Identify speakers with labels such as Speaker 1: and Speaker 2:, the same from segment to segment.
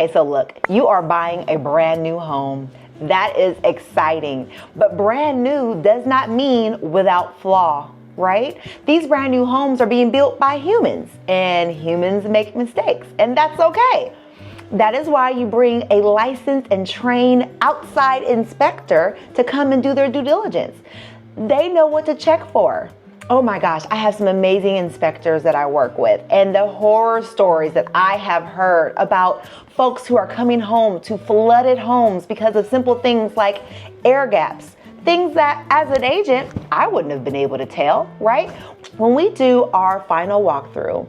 Speaker 1: Okay, so look, you are buying a brand new home. That is exciting, but brand new does not mean without flaw, right? These brand new homes are being built by humans, and humans make mistakes, and that's okay. That is why you bring a licensed and trained outside inspector to come and do their due diligence. They know what to check for. Oh my gosh, I have some amazing inspectors that I work with, and the horror stories that I have heard about folks who are coming home to flooded homes because of simple things like air gaps, things that as an agent, I wouldn't have been able to tell, right? When we do our final walkthrough,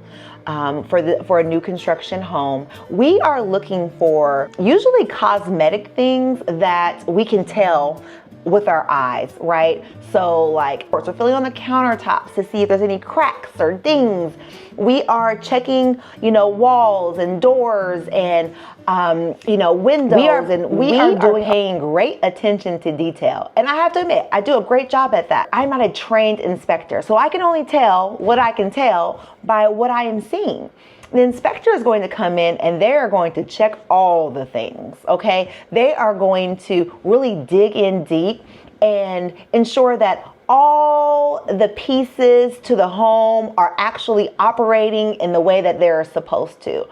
Speaker 1: for a new construction home, we are looking for usually cosmetic things that we can tell with our eyes, right? So like we're filling on the countertops to see if there's any cracks or dings. We are checking, walls and doors and windows, we are paying great attention to detail. And I have to admit, I do a great job at that. I'm not a trained inspector, so I can only tell what I can tell by what I am seeing. The inspector is going to come in and they are going to check all the things, okay? They are going to really dig in deep and ensure that all the pieces to the home are actually operating in the way that they're supposed to.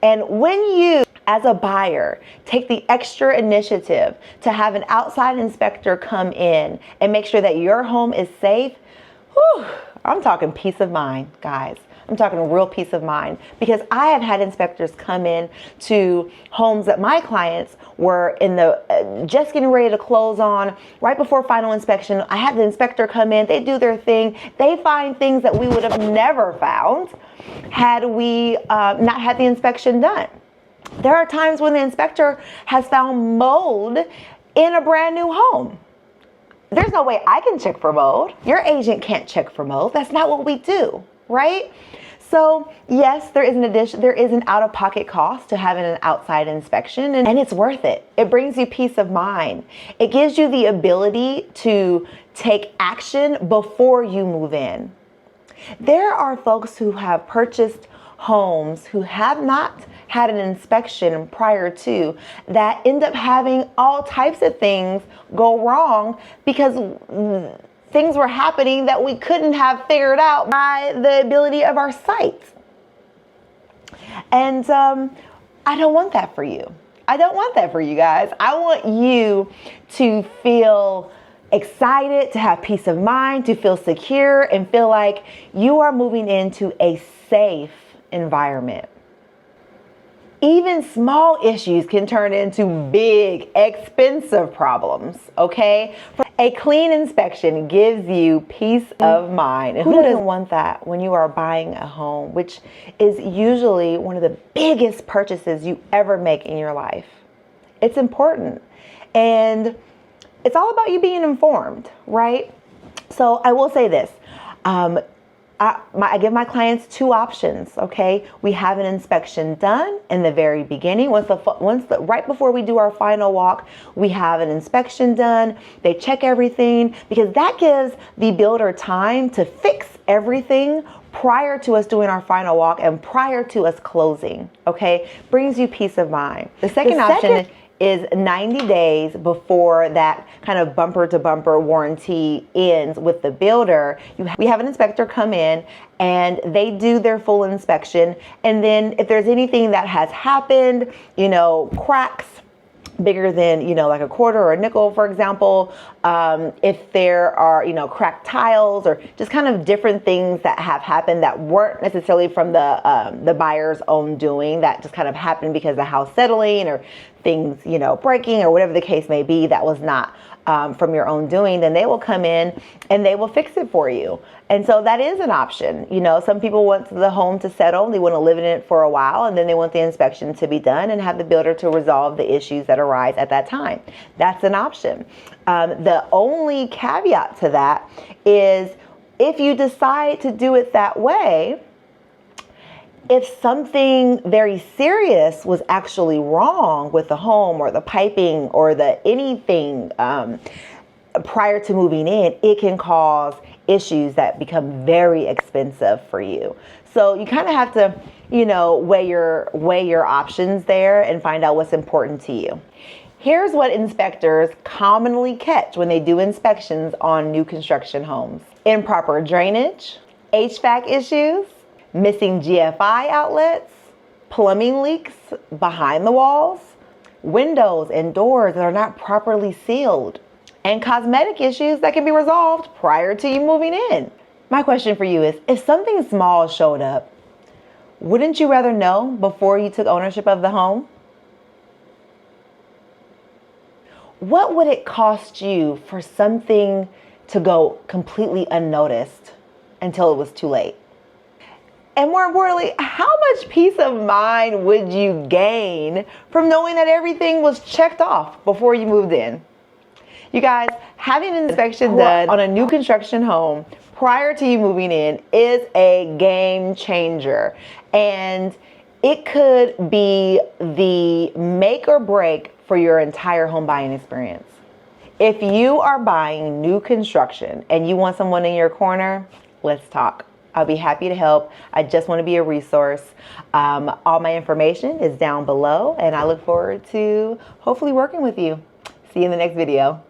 Speaker 1: And when you, as a buyer, take the extra initiative to have an outside inspector come in and make sure that your home is safe, whew, I'm talking peace of mind, guys. I'm talking real peace of mind, because I have had inspectors come in to homes that my clients were in the just getting ready to close on right before final inspection. I had the inspector come in, they do their thing, they find things that we would have never found had we not had the inspection done. There are times when the inspector has found mold in a brand new home. There's no way I can check for mold. Your agent can't check for mold. That's not what we do, right? So yes, there is an out-of-pocket cost to having an outside inspection, and it's worth it. It brings you peace of mind. It gives you the ability to take action before you move in. There are folks who have purchased homes who have not had an inspection prior to that end up having all types of things go wrong because things were happening that we couldn't have figured out by the ability of our site. And I don't want that for you. I don't want that for you guys. I want you to feel excited, to have peace of mind, to feel secure, and feel like you are moving into a safe environment. Even small issues can turn into big, expensive problems, okay? A clean inspection gives you peace of mind. And who doesn't want that when you are buying a home, which is usually one of the biggest purchases you ever make in your life? It's important. And it's all about you being informed, right? So I will say this. I give my clients two options, okay? We have an inspection done in the very beginning. Right before we do our final walk, we have an inspection done. They check everything because that gives the builder time to fix everything prior to us doing our final walk and prior to us closing, okay? Brings you peace of mind. The second option is 90 days before that kind of bumper to bumper warranty ends with the builder. We have an inspector come in and they do their full inspection. And then if there's anything that has happened, cracks bigger than, like a quarter or a nickel, for example, if there are, cracked tiles or just kind of different things that have happened that weren't necessarily from the buyer's own doing, that just kind of happened because the house settling or things, breaking or whatever the case may be, that was not from your own doing, then they will come in and they will fix it for you. And so that is an option. Some people want the home to settle, they want to live in it for a while, and then they want the inspection to be done and have the builder to resolve the issues that arise at that time. That's an option. The only caveat to that is if you decide to do it that way, if something very serious was actually wrong with the home or the piping or anything prior to moving in, it can cause issues that become very expensive for you. So you kind of have to, weigh your options there and find out what's important to you. Here's what inspectors commonly catch when they do inspections on new construction homes: improper drainage, HVAC issues, missing GFI outlets, plumbing leaks behind the walls, windows and doors that are not properly sealed, and cosmetic issues that can be resolved prior to you moving in. My question for you is, if something small showed up, wouldn't you rather know before you took ownership of the home? What would it cost you for something to go completely unnoticed until it was too late? And more importantly, how much peace of mind would you gain from knowing that everything was checked off before you moved in? You guys, having an inspection done on a new construction home prior to you moving in is a game changer. And it could be the make or break for your entire home buying experience. If you are buying new construction and you want someone in your corner, let's talk. I'll be happy to help. I just want to be a resource. All my information is down below, and I look forward to hopefully working with you. See you in the next video.